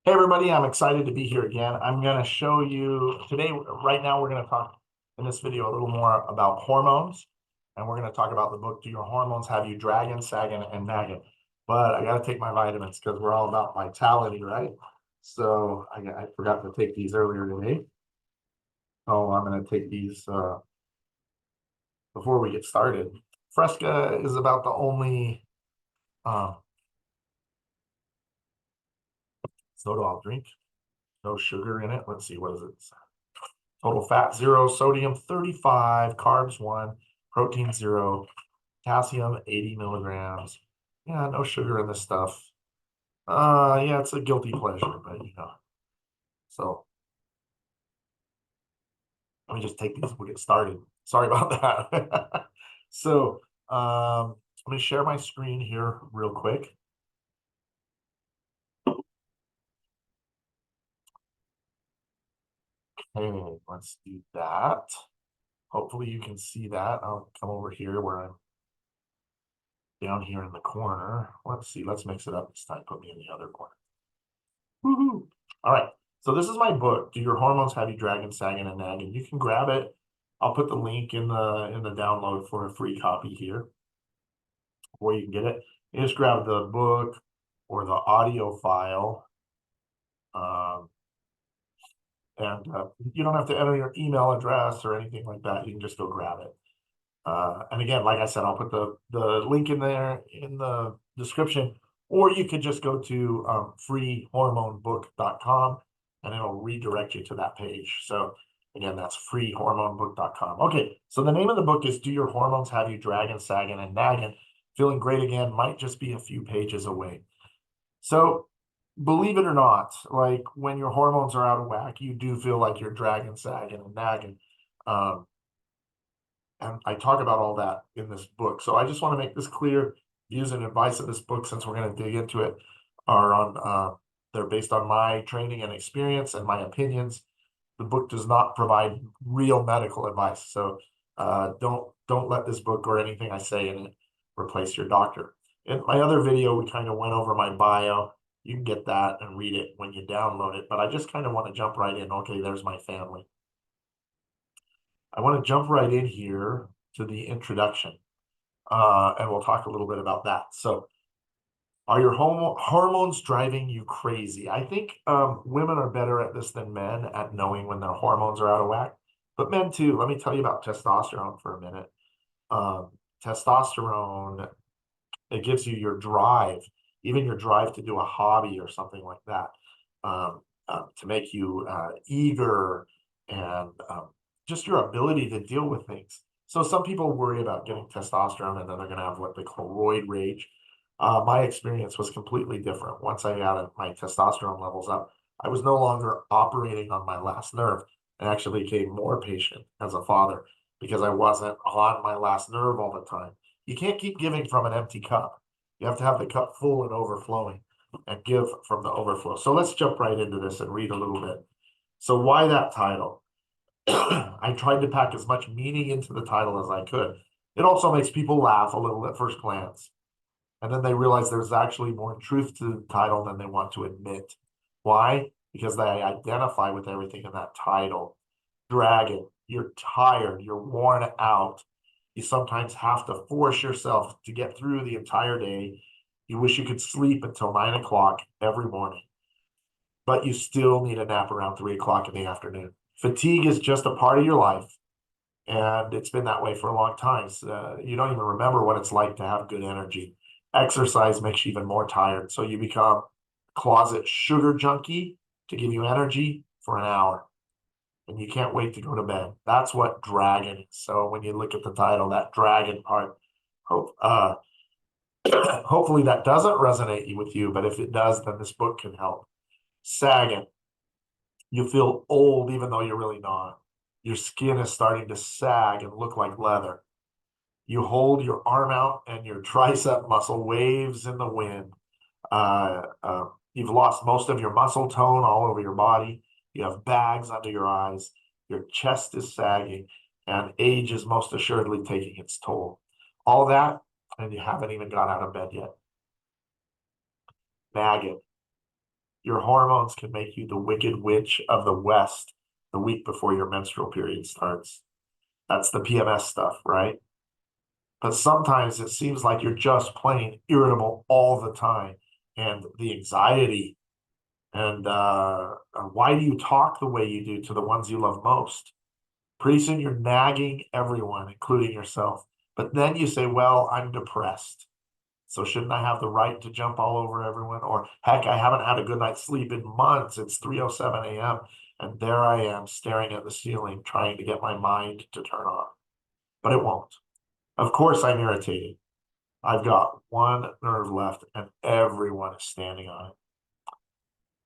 Hey everybody, I'm excited to be here again. I'm going to show you today, right now, we're going to talk in this video a little more about hormones. And we're going to talk about the book, Do Your Hormones Have You Draggin, Sagging, and Nagging? But I got to take my vitamins because we're all about vitality, right? So I forgot to take these earlier today. So I'm going to take these before we get started. Fresca is about the only uh, soda I'll drink. No sugar in it. Let's see, what is it? Total fat 0, sodium 35, carbs 1, protein 0, potassium 80 milligrams. Yeah, no sugar in this stuff. Yeah, it's a guilty pleasure, but So let me just take these. We'll get started. Sorry about that. So let me share my screen here real quick. Okay, let's do that. Hopefully you can see that. I'll come over here where I'm down here in the corner. Let's see. Let's mix it up this time. Put me in the other corner. Woohoo! All right. So this is my book. Do Your Hormones Have You Draggin, Sagging, and Nagging? You can grab it. I'll put the link in the download for a free copy here, or you can get it. You just grab the book or the audio file, um, and you don't have to enter your email address or anything like that. You can just go grab it. And again, like I said, I'll put the link in there in the description, or you could just go to freehormonebook.com and it'll redirect you to that page. So again, that's freehormonebook.com. Okay, so the name of the book is Do Your Hormones Have You Dragging, Sagging, and Nagging? Feeling Great Again might just be a few pages away. So believe it or not, like when your hormones are out of whack, you do feel like you're dragging, sagging, and nagging. Um, and I talk about all that in this book. So I just want to make this clear. Views and advice of this book, since we're going to dig into it, are they're based on my training and experience and my opinions. The book does not provide real medical advice. So don't let this book or anything I say in it replace your doctor. In my other video, we kind of went over my bio. You can get that and read it when you download it. But I just kind of want to jump right in. Okay, there's my family. I want to jump right in here to the introduction, and we'll talk a little bit about that. So, are your hormones driving you crazy? I think women are better at this than men at knowing when their hormones are out of whack, but men too. Let me tell you about testosterone for a minute. Testosterone, it gives you your drive, even your drive to do a hobby or something like that, to make you eager and just your ability to deal with things. So some people worry about getting testosterone and then they're going to have what they call roid rage. My experience was completely different. Once I got my testosterone levels up, I was no longer operating on my last nerve and actually became more patient as a father because I wasn't on my last nerve all the time. You can't keep giving from an empty cup. You have to have the cup full and overflowing and give from the overflow. So let's jump right into this and read a little bit. So why that title? I tried to pack as much meaning into the title as I could. It also makes people laugh a little at first glance. And then they realize there's actually more truth to the title than they want to admit. Why? Because they identify with everything in that title. Draggin, you're tired, you're worn out. You sometimes have to force yourself to get through the entire day. You wish you could sleep until 9 o'clock every morning, but you still need a nap around 3 o'clock in the afternoon. Fatigue is just a part of your life, and it's been that way for a long time. So, you don't even remember what it's like to have good energy. Exercise makes you even more tired, so you become a closet sugar junkie to give you energy for an hour, and you can't wait to go to bed. That's what draggin is. So when you look at the title, that draggin part, hopefully that doesn't resonate with you, but if it does, then this book can help. Sagging, you feel old even though you're really not. Your skin is starting to sag and look like leather. You hold your arm out and your tricep muscle waves in the wind. You've lost most of your muscle tone all over your body. You have bags under your eyes. Your chest is sagging, and age is most assuredly taking its toll. All that, and you haven't even got out of bed yet. Nagging. Your hormones can make you the wicked witch of the West the week before your menstrual period starts. That's the PMS stuff, right? But sometimes it seems like you're just plain irritable all the time. And the anxiety and why do you talk the way you do to the ones you love most? Pretty soon you're nagging everyone, including yourself. But then you say, well, I'm depressed. So shouldn't I have the right to jump all over everyone? Or heck, I haven't had a good night's sleep in months. It's 3:07 a.m. and there I am staring at the ceiling trying to get my mind to turn on. But it won't. Of course I'm irritated. I've got one nerve left and everyone is standing on it.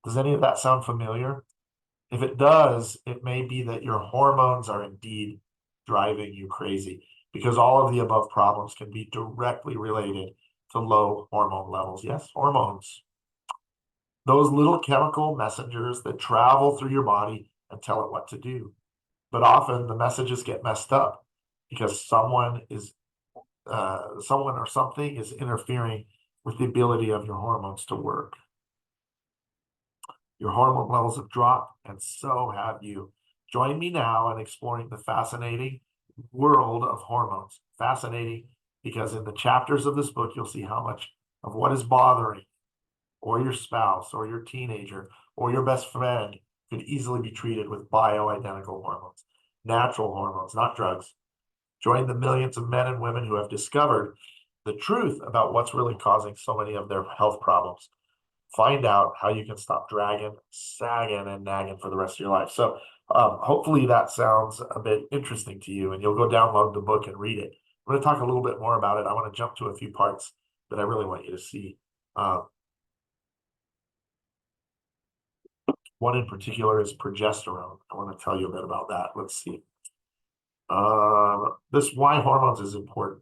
Does any of that sound familiar? If it does, it may be that your hormones are indeed driving you crazy because all of the above problems can be directly related to low hormone levels. Yes, hormones. Those little chemical messengers that travel through your body and tell it what to do. But often the messages get messed up because someone or something is interfering with the ability of your hormones to work. Your hormone levels have dropped, and so have you. Join me now in exploring the fascinating world of hormones. Fascinating because in the chapters of this book, you'll see how much of what is bothering, or your spouse, or your teenager, or your best friend could easily be treated with bioidentical hormones, natural hormones, not drugs. Join the millions of men and women who have discovered the truth about what's really causing so many of their health problems. Find out how you can stop dragging, sagging, and nagging for the rest of your life. So hopefully that sounds a bit interesting to you and you'll go download the book and read it. I'm going to talk a little bit more about it. I want to jump to a few parts that I really want you to see. One in particular is progesterone. I want to tell you a bit about that. Let's see. This why hormones is important.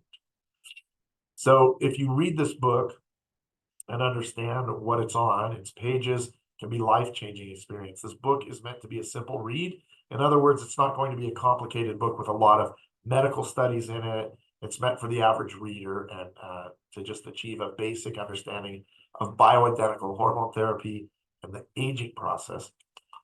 So if you read this book and understand what it's on, its pages can be life-changing experience. This book is meant to be a simple read. In other words, it's not going to be a complicated book with a lot of medical studies in it. It's meant for the average reader and to just achieve a basic understanding of bioidentical hormone therapy and the aging process.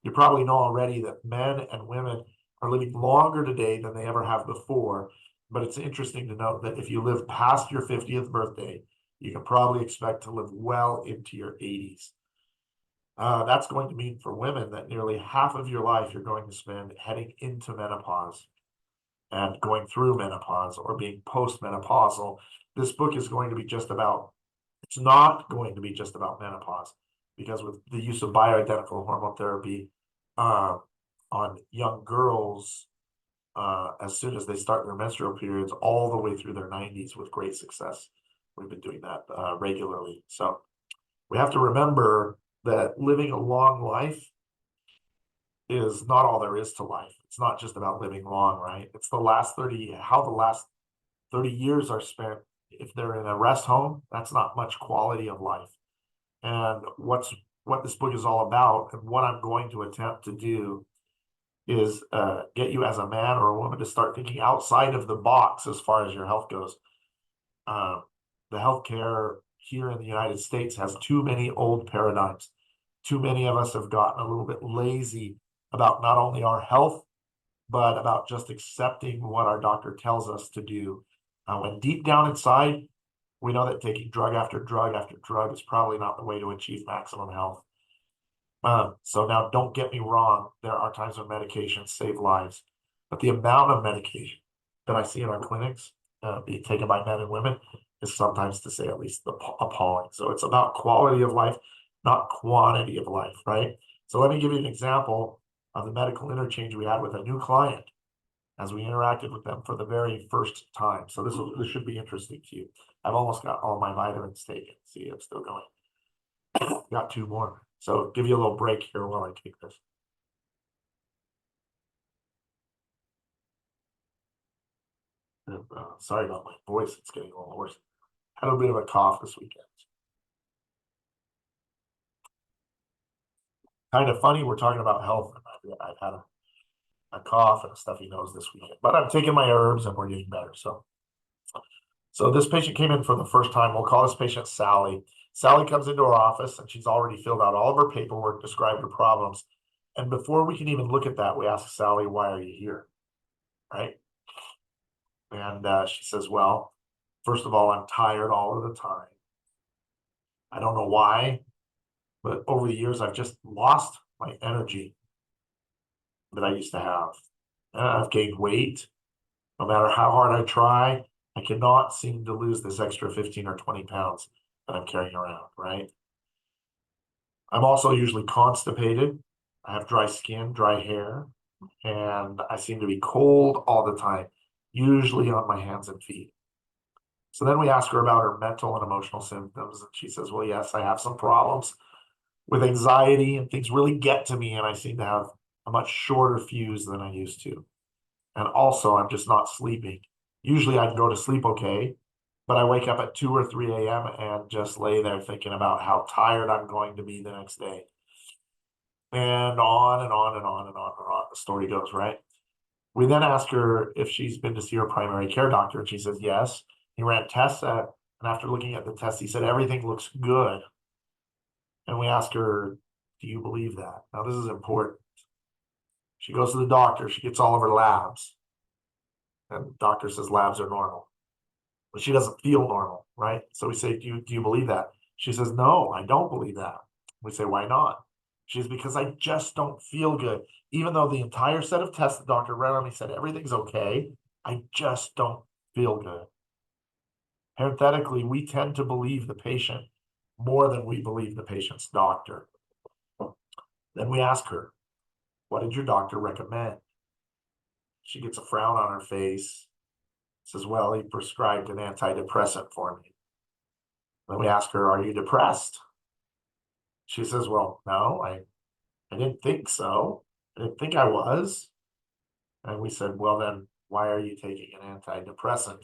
You probably know already that men and women are living longer today than they ever have before. But it's interesting to note that if you live past your 50th birthday, you can probably expect to live well into your 80s. That's going to mean for women that nearly half of your life you're going to spend heading into menopause and going through menopause or being postmenopausal. This book is going to be just about, it's not going to be just about menopause because with the use of bioidentical hormone therapy on young girls, as soon as they start their menstrual periods, all the way through their 90s with great success. We've been doing that regularly. So we have to remember that living a long life is not all there is to life. It's not just about living long, right? It's the last 30, how the last 30 years are spent. If they're in a rest home, that's not much quality of life. And what this book is all about and what I'm going to attempt to do is get you as a man or a woman to start thinking outside of the box as far as your health goes. The healthcare here in the United States has too many old paradigms. Too many of us have gotten a little bit lazy about not only our health, but about just accepting what our doctor tells us to do. When deep down inside, we know that taking drug after drug after drug is probably not the way to achieve maximum health. So now don't get me wrong, there are times when medications save lives, but the amount of medication that I see in our clinics being taken by men and women is sometimes, to say at least, appalling. So it's about quality of life, not quantity of life, right? So let me give you an example of the medical interchange we had with a new client as we interacted with them for the very first time. So this should be interesting to you. I've almost got all my vitamins taken. See, I'm still going. Got two more. So give you a little break here while I take this. Sorry about my voice. It's getting a little hoarse. Had a bit of a cough this weekend. Kind of funny. We're talking about health. I've had a cough and a stuffy nose this weekend, but I'm taking my herbs and we're getting better. So this patient came in for the first time. We'll call this patient Sally. Sally comes into our office and she's already filled out all of her paperwork, described her problems. And before we can even look at that, we ask Sally, why are you here? Right? And she says, well, first of all, I'm tired all of the time. I don't know why, but over the years, I've just lost my energy that I used to have. And I've gained weight. No matter how hard I try, I cannot seem to lose this extra 15 or 20 pounds that I'm carrying around, right? I'm also usually constipated. I have dry skin, dry hair, and I seem to be cold all the time, usually on my hands and feet. So then we ask her about her mental and emotional symptoms, and she says, well, yes, I have some problems with anxiety, and things really get to me, and I seem to have a much shorter fuse than I used to. And also, I'm just not sleeping. Usually I can go to sleep okay, but I wake up at 2 or 3 a.m. and just lay there thinking about how tired I'm going to be the next day. And on and on and on and on and on the story goes, right? We then ask her if she's been to see her primary care doctor, and she says yes. He ran tests, and after looking at the tests, he said everything looks good. And we ask her, do you believe that? Now, this is important. She goes to the doctor, she gets all of her labs, and the doctor says labs are normal. But she doesn't feel normal, right? So we say, do you believe that? She says, no, I don't believe that. We say, why not? She says, because I just don't feel good. Even though the entire set of tests the doctor ran on me said everything's okay, I just don't feel good. Parenthetically, we tend to believe the patient more than we believe the patient's doctor. Then we ask her, what did your doctor recommend? She gets a frown on her face, says, well, he prescribed an antidepressant for me. Then we ask her, are you depressed? She says, well, no, I didn't think so. I didn't think I was. And we said, well, then why are you taking an antidepressant?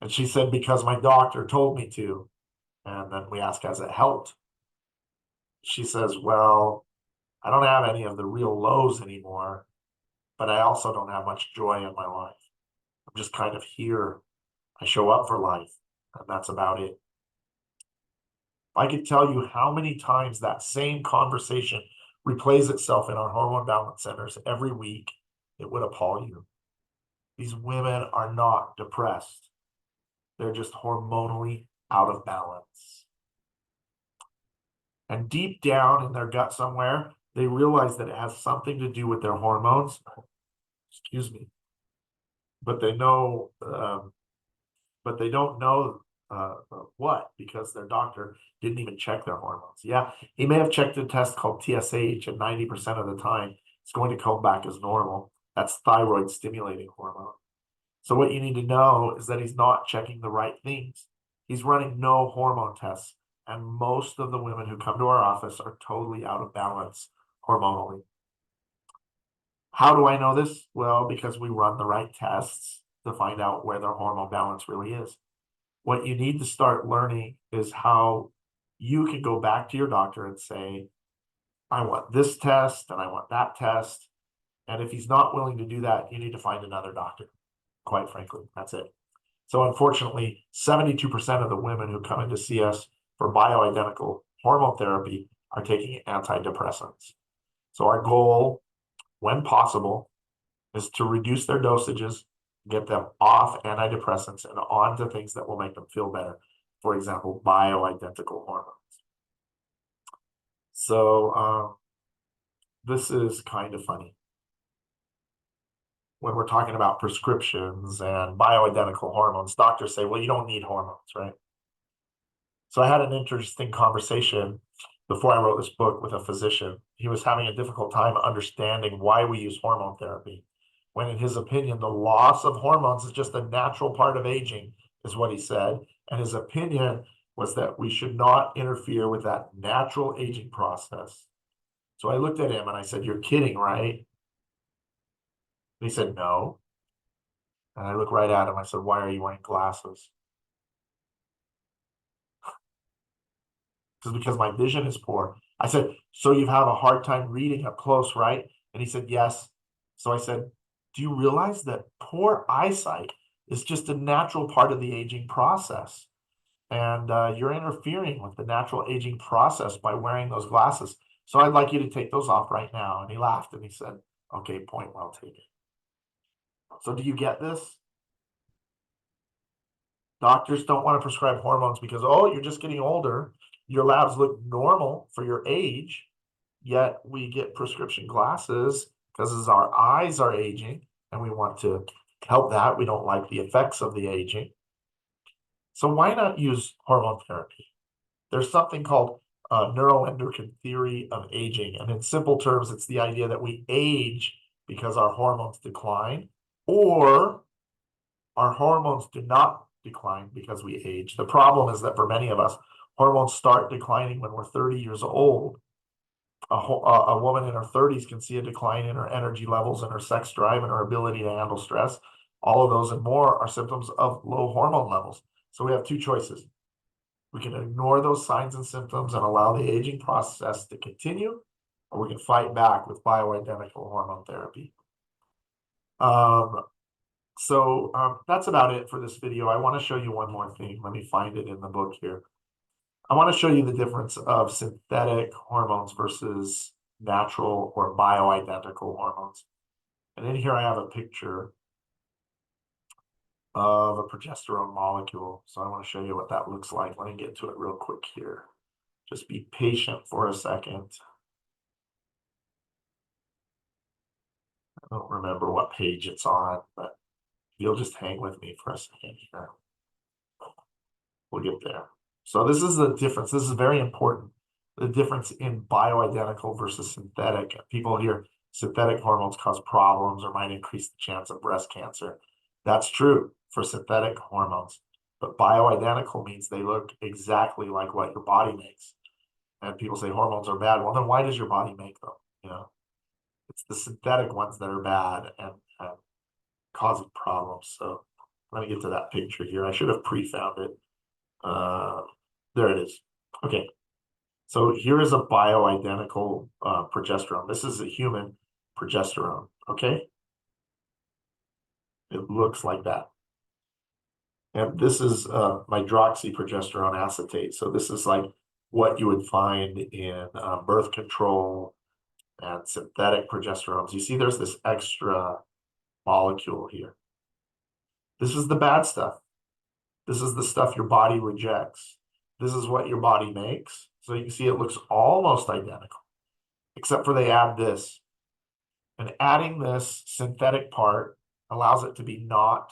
And she said, because my doctor told me to. And then we ask, has it helped? She says, well, I don't have any of the real lows anymore, but I also don't have much joy in my life. I'm just kind of here. I show up for life, and that's about it. If I could tell you how many times that same conversation replays itself in our hormone balance centers every week, it would appall you. These women are not depressed. They're just hormonally out of balance. And deep down in their gut somewhere, they realize that it has something to do with their hormones. Excuse me. But they know, but they don't know what, because their doctor didn't even check their hormones. Yeah, he may have checked a test called TSH, and 90% of the time it's going to come back as normal. That's thyroid stimulating hormone. So what you need to know is that he's not checking the right things. He's running no hormone tests, and most of the women who come to our office are totally out of balance hormonally. How do I know this? Well, because we run the right tests to find out where their hormone balance really is. What you need to start learning is how you can go back to your doctor and say, I want this test and I want that test. And if he's not willing to do that, you need to find another doctor. Quite frankly, that's it. So unfortunately, 72% of the women who come in to see us for bioidentical hormone therapy are taking antidepressants. So our goal, when possible, is to reduce their dosages, get them off antidepressants and onto things that will make them feel better. For example, bioidentical hormones. So this is kind of funny. When we're talking about prescriptions and bioidentical hormones, doctors say, well, you don't need hormones, right? So I had an interesting conversation before I wrote this book with a physician. He was having a difficult time understanding why we use hormone therapy, when in his opinion, the loss of hormones is just a natural part of aging, is what he said. And his opinion was that we should not interfere with that natural aging process. So I looked at him and I said, you're kidding, right? And he said, no. And I looked right at him. I said, why are you wearing glasses? Because my vision is poor. I said, so you have a hard time reading up close, right? And he said, yes. So I said, do you realize that poor eyesight is just a natural part of the aging process? and you're interfering with the natural aging process by wearing those glasses. So I'd like you to take those off right now." And he laughed and he said, "Okay, point well taken." So do you get this? Doctors don't want to prescribe hormones because, oh, you're just getting older. Your labs look normal for your age, yet we get prescription glasses because as our eyes are aging and we want to help that, we don't like the effects of the aging. So why not use hormone therapy? There's something called neuroendocrine theory of aging. And in simple terms, it's the idea that we age because our hormones decline, or our hormones do not decline because we age. The problem is that for many of us, hormones start declining when we're 30 years old. A woman in her 30s can see a decline in her energy levels and her sex drive and her ability to handle stress. All of those and more are symptoms of low hormone levels. So we have two choices. We can ignore those signs and symptoms and allow the aging process to continue, or we can fight back with bioidentical hormone therapy. That's about it for this video. I want to show you one more thing. Let me find it in the book here. I want to show you the difference of synthetic hormones versus natural or bioidentical hormones. And in here I have a picture of a progesterone molecule. So I want to show you what that looks like. Let me get to it real quick here. Just be patient for a second. I don't remember what page it's on, but you'll just hang with me for a second here. We'll get there. So this is the difference. This is very important. The difference in bioidentical versus synthetic. People hear synthetic hormones cause problems or might increase the chance of breast cancer. That's true for synthetic hormones, but bioidentical means they look exactly like what your body makes. And people say hormones are bad. Well, then why does your body make them? You know, it's the synthetic ones that are bad and causing problems. So let me get to that picture here. I should have pre-found it. There it is. Okay. So here is a bioidentical progesterone. This is a human progesterone. Okay. It looks like that. And this is hydroxyprogesterone acetate. So this is like what you would find in birth control and synthetic progesterones. You see there's this extra molecule here. This is the bad stuff. This is the stuff your body rejects. This is what your body makes. So you can see it looks almost identical, except for they add this. And adding this synthetic part allows it to be not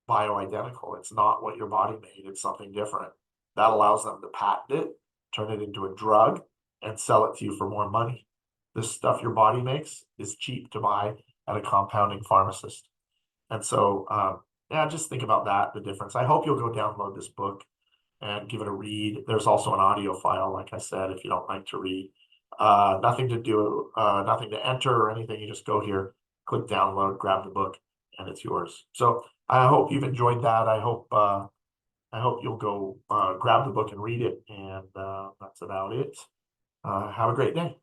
bioidentical. It's not what your body made. It's something different. That allows them to patent it, turn it into a drug, and sell it to you for more money. This stuff your body makes is cheap to buy at a compounding pharmacist. And so, yeah, just think about that, the difference. I hope you'll go download this book and give it a read. There's also an audio file, like I said, if you don't like to read. Nothing to do, nothing to enter or anything. You just go here, click download, grab the book, and it's yours. So I hope you've enjoyed that. I hope you'll go grab the book and read it. And that's about it. Have a great day.